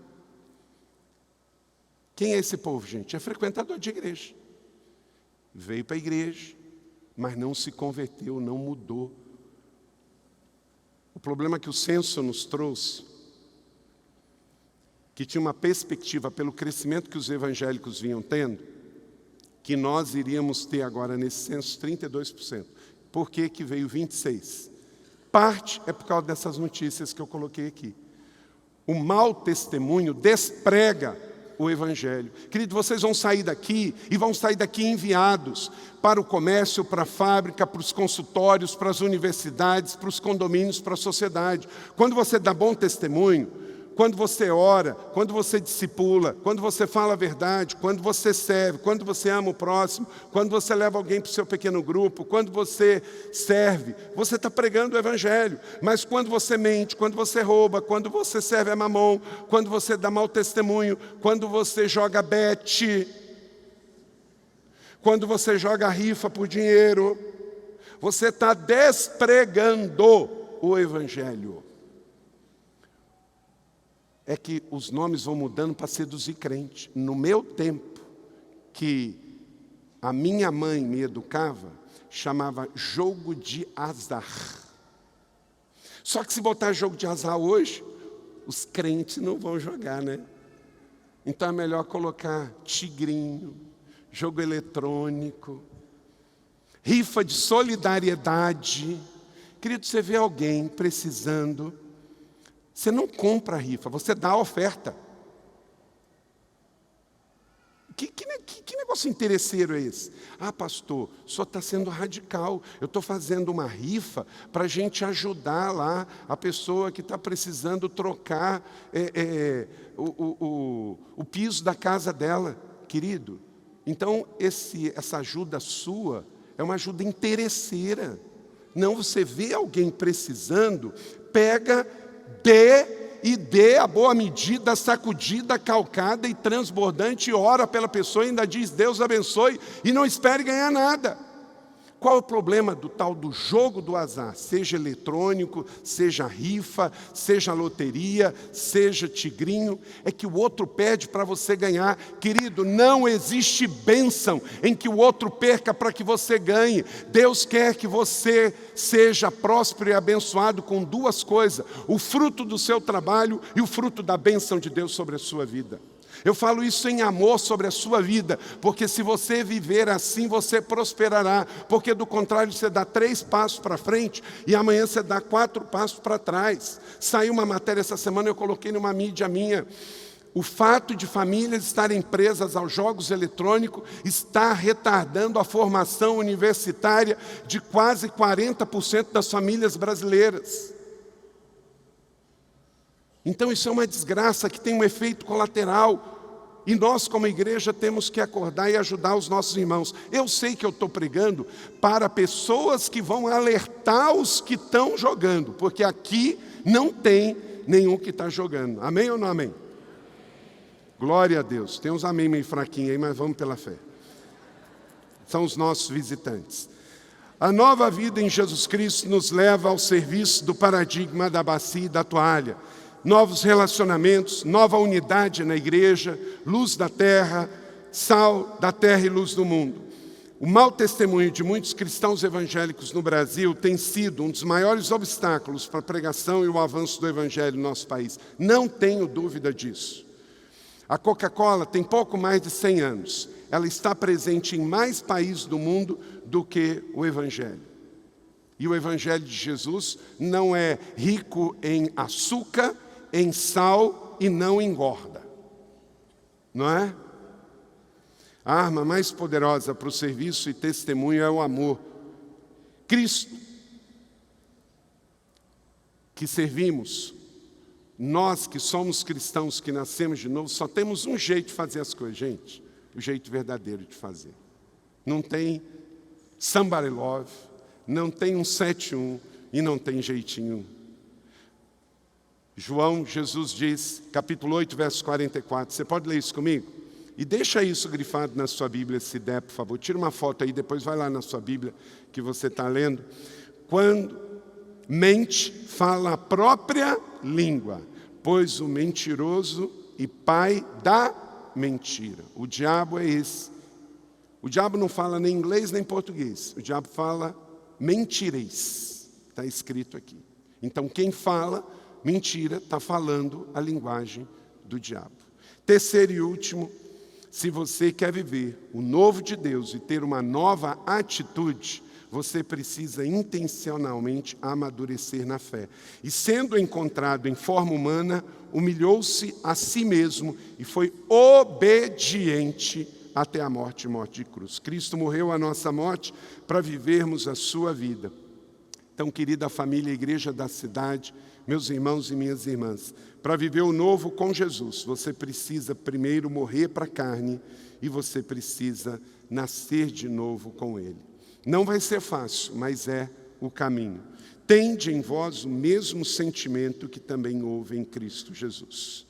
[SPEAKER 2] Quem é esse povo, gente? É frequentador de igreja. Veio para a igreja, mas não se converteu, não mudou. O problema que o censo nos trouxe, que tinha uma perspectiva pelo crescimento que os evangélicos vinham tendo, que nós iríamos ter agora nesse censo 32%. Por que que veio 26%? Parte é por causa dessas notícias que eu coloquei aqui. O mau testemunho desprega o Evangelho. Querido, vocês vão sair daqui e vão sair daqui enviados para o comércio, para a fábrica, para os consultórios, para as universidades, para os condomínios, para a sociedade. Quando você dá bom testemunho, quando você ora, quando você discipula, quando você fala a verdade, quando você serve, quando você ama o próximo, quando você leva alguém para o seu pequeno grupo, quando você serve, você está pregando o Evangelho. Mas quando você mente, quando você rouba, quando você serve a mamão, quando você dá mau testemunho, quando você joga bete, quando você joga rifa por dinheiro, você está despregando o Evangelho. É que os nomes vão mudando para seduzir crente. No meu tempo, que a minha mãe me educava, chamava jogo de azar. Só que se botar jogo de azar hoje, os crentes não vão jogar, né? Então é melhor colocar tigrinho, jogo eletrônico, rifa de solidariedade. Querido, você vê alguém precisando, você não compra a rifa, você dá a oferta. Que negócio interesseiro é esse? Ah, pastor, o senhor está sendo radical. Eu estou fazendo uma rifa para a gente ajudar lá a pessoa que está precisando trocar o piso da casa dela. Querido, então essa ajuda sua é uma ajuda interesseira. Não, você vê alguém precisando, pega, dê a boa medida, sacudida, calcada e transbordante, e ora pela pessoa e ainda diz, Deus abençoe, e não espere ganhar nada. Qual é o problema do tal do jogo do azar? Seja eletrônico, seja rifa, seja loteria, seja tigrinho, é que o outro pede para você ganhar. Querido, não existe bênção em que o outro perca para que você ganhe. Deus quer que você seja próspero e abençoado com duas coisas: o fruto do seu trabalho e o fruto da bênção de Deus sobre a sua vida. Eu falo isso em amor sobre a sua vida, porque se você viver assim, você prosperará, porque do contrário você dá 3 passos para frente e amanhã você dá 4 passos para trás. Saiu uma matéria essa semana, eu coloquei numa mídia minha: o fato de famílias estarem presas aos jogos eletrônicos está retardando a formação universitária de quase 40% das famílias brasileiras. Então isso é uma desgraça que tem um efeito colateral, e nós como igreja temos que acordar e ajudar os nossos irmãos. Eu sei que eu estou pregando para pessoas que vão alertar os que estão jogando, porque aqui não tem nenhum que está jogando. Amém ou não amém? Glória a Deus. Tem uns amém meio fraquinho aí, mas vamos pela fé. São os nossos visitantes. A nova vida em Jesus Cristo nos leva ao serviço do paradigma da bacia e da toalha. Novos relacionamentos, nova unidade na igreja, luz da terra, sal da terra e luz do mundo. O mau testemunho de muitos cristãos evangélicos no Brasil tem sido um dos maiores obstáculos para a pregação e o avanço do evangelho no nosso país. Não tenho dúvida disso. A Coca-Cola tem pouco mais de 100 anos. Ela está presente em mais países do mundo do que o evangelho. E o evangelho de Jesus não é rico em açúcar, em sal e não engorda. Não é? A arma mais poderosa para o serviço e testemunho é o amor. Cristo, que servimos, nós que somos cristãos, que nascemos de novo, só temos um jeito de fazer as coisas, gente. O jeito verdadeiro de fazer. Não tem somebody love, não tem um 7-1 e não tem jeitinho. Jesus diz, capítulo 8, verso 44. Você pode ler isso comigo? E deixa isso grifado na sua Bíblia, se der, por favor. Tira uma foto aí, depois vai lá na sua Bíblia que você está lendo. Quando mente, fala a própria língua, pois o mentiroso e pai da mentira. O diabo é esse. O diabo não fala nem inglês nem português. O diabo fala mentireis. Está escrito aqui. Então quem fala mentira está falando a linguagem do diabo. Terceiro e último, se você quer viver o novo de Deus e ter uma nova atitude, você precisa intencionalmente amadurecer na fé. E sendo encontrado em forma humana, humilhou-se a si mesmo e foi obediente até a morte e morte de cruz. Cristo morreu a nossa morte para vivermos a sua vida. Então, querida família, igreja da cidade, meus irmãos e minhas irmãs, para viver o novo com Jesus, você precisa primeiro morrer para a carne e você precisa nascer de novo com Ele. Não vai ser fácil, mas é o caminho. Tende em vós o mesmo sentimento que também houve em Cristo Jesus.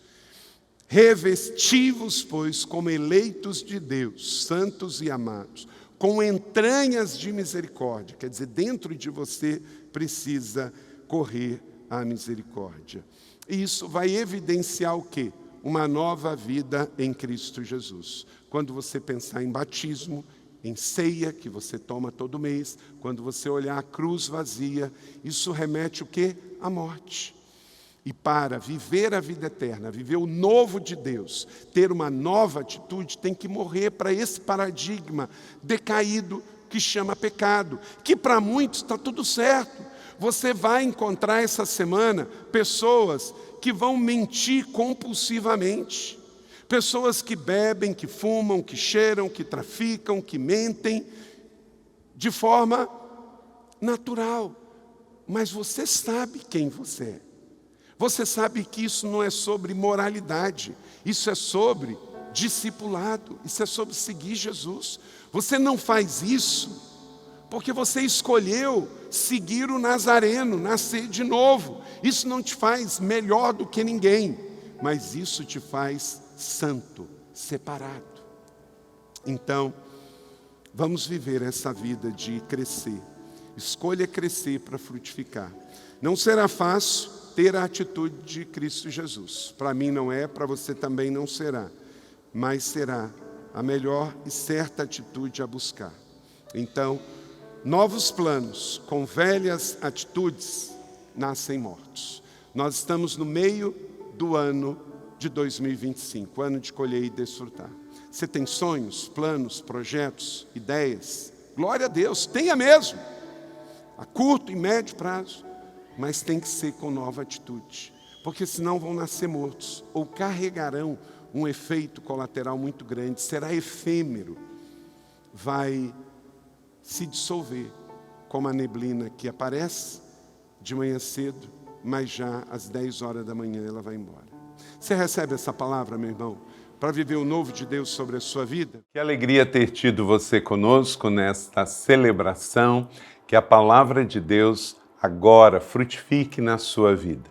[SPEAKER 2] Revesti-vos, pois, como eleitos de Deus, santos e amados, com entranhas de misericórdia. Quer dizer, dentro de você precisa correr a misericórdia. E isso vai evidenciar o quê? Uma nova vida em Cristo Jesus. Quando você pensar em batismo, em ceia, que você toma todo mês, quando você olhar a cruz vazia, isso remete o quê? À morte. E para viver a vida eterna, viver o novo de Deus, ter uma nova atitude, tem que morrer para esse paradigma decaído que chama pecado, que para muitos está tudo certo. Você vai encontrar essa semana pessoas que vão mentir compulsivamente, pessoas que bebem, que fumam, que cheiram, que traficam, que mentem, de forma natural. Mas você sabe quem você é. Você sabe que isso não é sobre moralidade, isso é sobre discipulado, isso é sobre seguir Jesus. Você não faz isso porque você escolheu seguir o Nazareno, nascer de novo. Isso não te faz melhor do que ninguém, mas isso te faz santo, separado. Então, vamos viver essa vida de crescer. Escolha crescer para frutificar. Não será fácil ter a atitude de Cristo Jesus. Para mim não é, para você também não será. Mas será a melhor e certa atitude a buscar. Então, novos planos com velhas atitudes nascem mortos. Nós estamos no meio do ano de 2025, ano de colher e desfrutar. Você tem sonhos, planos, projetos, ideias? Glória a Deus, tenha mesmo. A curto e médio prazo. Mas tem que ser com nova atitude, porque senão vão nascer mortos, ou carregarão um efeito colateral muito grande, será efêmero, vai se dissolver, como a neblina que aparece de manhã cedo, mas já às 10 horas da manhã ela vai embora. Você recebe essa palavra, meu irmão, para viver o novo de Deus sobre a sua vida?
[SPEAKER 3] Que alegria ter tido você conosco nesta celebração, que a palavra de Deus agora frutifique na sua vida.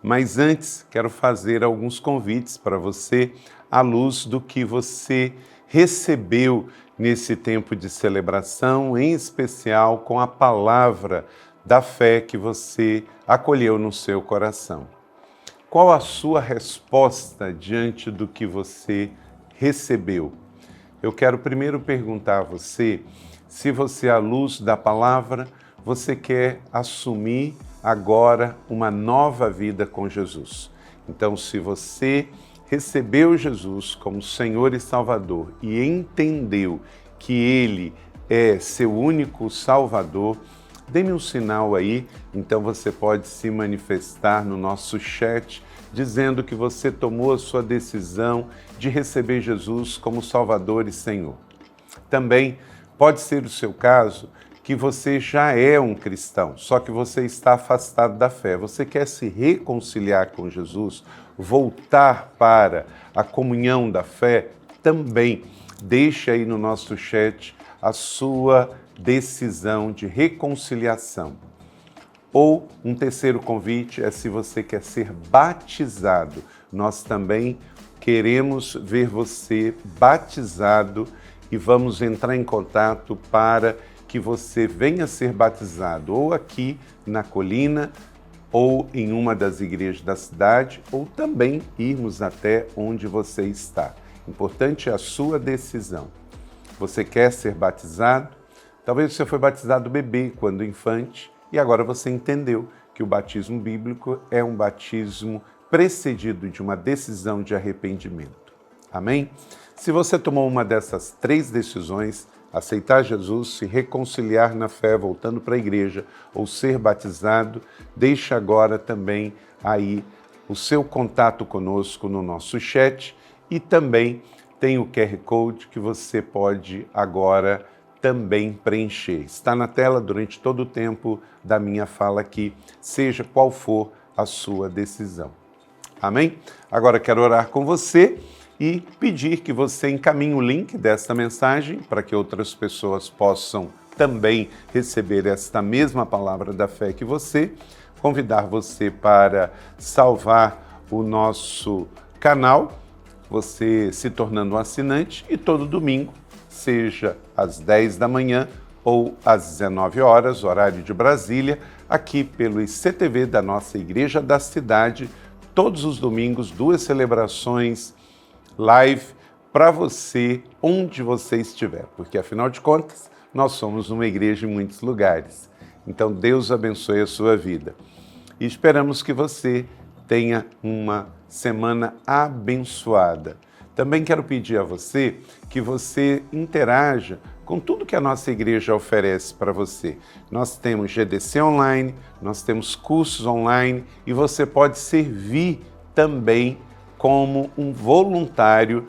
[SPEAKER 3] Mas antes, quero fazer alguns convites para você, à luz do que você recebeu nesse tempo de celebração, em especial com a palavra da fé que você acolheu no seu coração. Qual a sua resposta diante do que você recebeu? Eu quero primeiro perguntar a você se você, à luz da palavra, você quer assumir agora uma nova vida com Jesus. Então, se você recebeu Jesus como Senhor e Salvador e entendeu que Ele é seu único Salvador, dê-me um sinal aí, então você pode se manifestar no nosso chat, dizendo que você tomou a sua decisão de receber Jesus como Salvador e Senhor. Também pode ser o seu caso que você já é um cristão, só que você está afastado da fé. Você quer se reconciliar com Jesus, voltar para a comunhão da fé? Também deixe aí no nosso chat a sua decisão de reconciliação. Ou um terceiro convite é se você quer ser batizado. Nós também queremos ver você batizado e vamos entrar em contato para que você venha ser batizado ou aqui na colina, ou em uma das igrejas da cidade, ou também irmos até onde você está. Importante é a sua decisão. Você quer ser batizado? Talvez você foi batizado bebê quando infante e agora você entendeu que o batismo bíblico é um batismo precedido de uma decisão de arrependimento. Amém? Se você tomou uma dessas 3 decisões, aceitar Jesus, se reconciliar na fé, voltando para a igreja, ou ser batizado, deixe agora também aí o seu contato conosco no nosso chat e também tem o QR Code que você pode agora também preencher. Está na tela durante todo o tempo da minha fala aqui, seja qual for a sua decisão. Amém? Agora quero orar com você e pedir que você encaminhe o link desta mensagem para que outras pessoas possam também receber esta mesma palavra da fé que você. Convidar você para salvar o nosso canal, você se tornando um assinante, e todo domingo, seja às 10 da manhã ou às 19 horas, horário de Brasília, aqui pelo ICTV da nossa Igreja da Cidade, todos os domingos, 2 celebrações live para você, onde você estiver, porque afinal de contas, nós somos uma igreja em muitos lugares. Então, Deus abençoe a sua vida. E esperamos que você tenha uma semana abençoada. Também quero pedir a você que você interaja com tudo que a nossa igreja oferece para você. Nós temos GDC online, nós temos cursos online e você pode servir também como um voluntário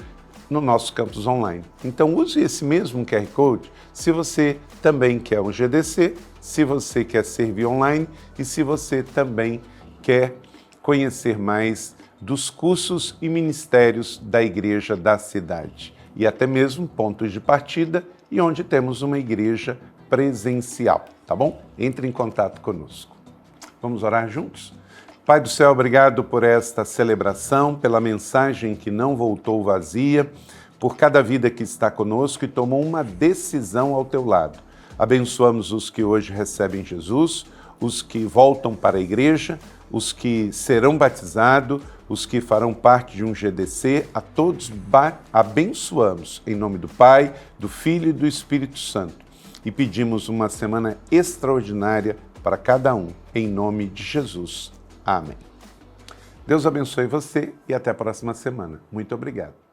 [SPEAKER 3] no nosso campus online. Então use esse mesmo QR Code se você também quer um GDC, se você quer servir online e se você também quer conhecer mais dos cursos e ministérios da Igreja da Cidade e até mesmo pontos de partida e onde temos uma igreja presencial, tá bom? Entre em contato conosco. Vamos orar juntos? Pai do céu, obrigado por esta celebração, pela mensagem que não voltou vazia, por cada vida que está conosco e tomou uma decisão ao teu lado. Abençoamos os que hoje recebem Jesus, os que voltam para a igreja, os que serão batizados, os que farão parte de um GDC, a todos abençoamos em nome do Pai, do Filho e do Espírito Santo. E pedimos uma semana extraordinária para cada um, em nome de Jesus. Amém. Deus abençoe você e até a próxima semana. Muito obrigado.